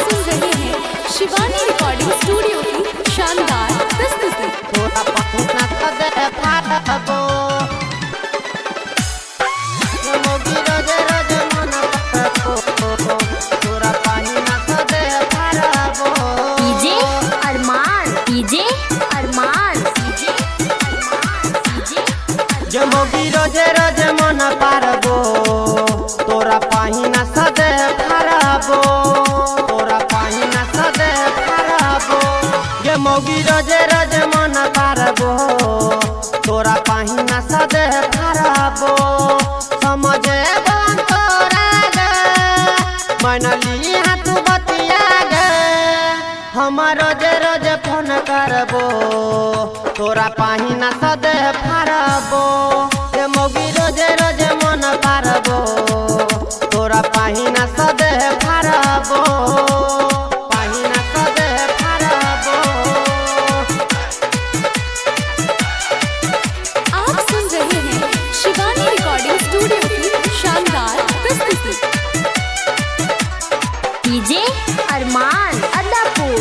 सुन रहे हैं शिवानी रिकॉर्डिंग स्टूडियो की शानदार प्रस्तुति। तोरा पहुना कदे फाटबो मोगी रोजे रोजे मन पटको तोरा पहुना कदे फाटबो डीजे अरमान जे मोगी रोजे रोजे मन पारबो तोरा पहुना सदे फाटबो तोरा पहुना सदे फाटबो जे मोगी रोजे रोजे मन पारबो तोरा पहुना सदे फाटबो समझे बन तोरा गे मनली हाथ बतिया गे हम रोजे रोजे फोन करबो तोरा पहुना सदे फाटबो जे मोगी रोजे रोजे मन पारबो तोरा पहुना सदे फाटबो पहुना सदे फाटबो। आप सुन रहे हैं शिवानी रिकॉर्डिंग स्टूडियो की शानदार प्रस्तुति। डीजे अरमान अदापुर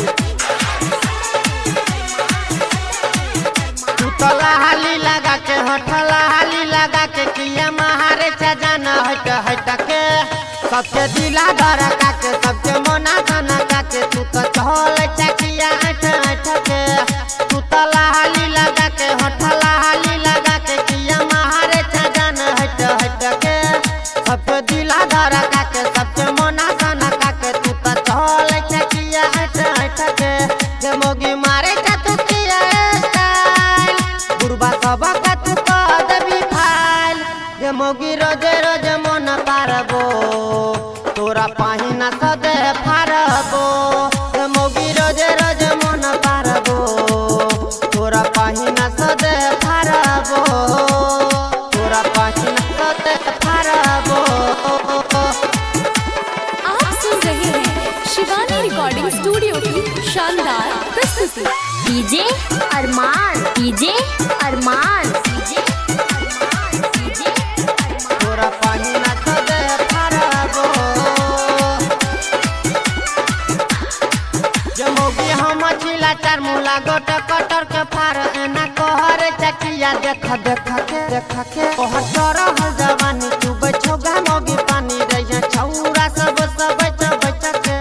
तू तला हाली लगा के हटला हाली लगा के किया महारे जाना हट हट के सबके दिला धड़का के सबके मना खाना का के तू तो चहल चकिया हट हट के तू तला हाली लगा के हटला हाली लगा के किया महारे जाना हट हट के सबके दिला धड़का के सबके मना खाना का के तू तो चहल चकिया हट हट के जे मोगी मारे का तू किया स्टाइल गुरबा सबा का तू कद भी फाइल जे मोगी रोजे रोजे मन पारबो तोरा पहुना सदे फाटबो जे मोगी रोजे रोजे मन पारबो तोरा पहुना सदे फाटबो तोरा पहुना सदे फाटबो। आप सुन रहे हैं शिवानी रिकॉर्डिंग स्टूडियो की शानदार प्रस्तुति। डीजे अरमान तोरा पहुना सदे फाटबो जे मोगी हम छिला चार मुला गोट कटर के फार एना कहर चकिया देख के ओहर चरह जवानी तू बैठोगा मोगी पानी रहिया छौरा सब बच के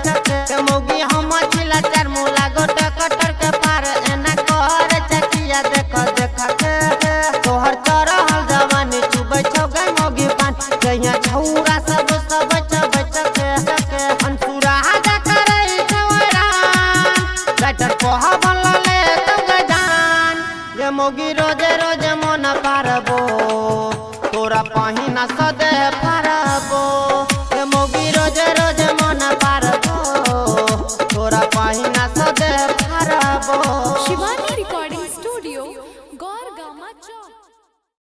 जे मोगी हम छिला चार मुला गोट कटर के फार एना कहर चकिया देख के तोहर चरह जवानी तू बैठोगा मोगी पानी रहिया छौरा सब बच के अंसुरा जा करे छौरा लटर कोहा बलले तंग जान ये मोगी रोजे रोजे मन पारबो तोरा पहुना सदे फाटबो ये मोगी रोजे रोजे मन पारबो तोरा पहुना सदे फाटबो। शिवानी रिकॉर्डिंग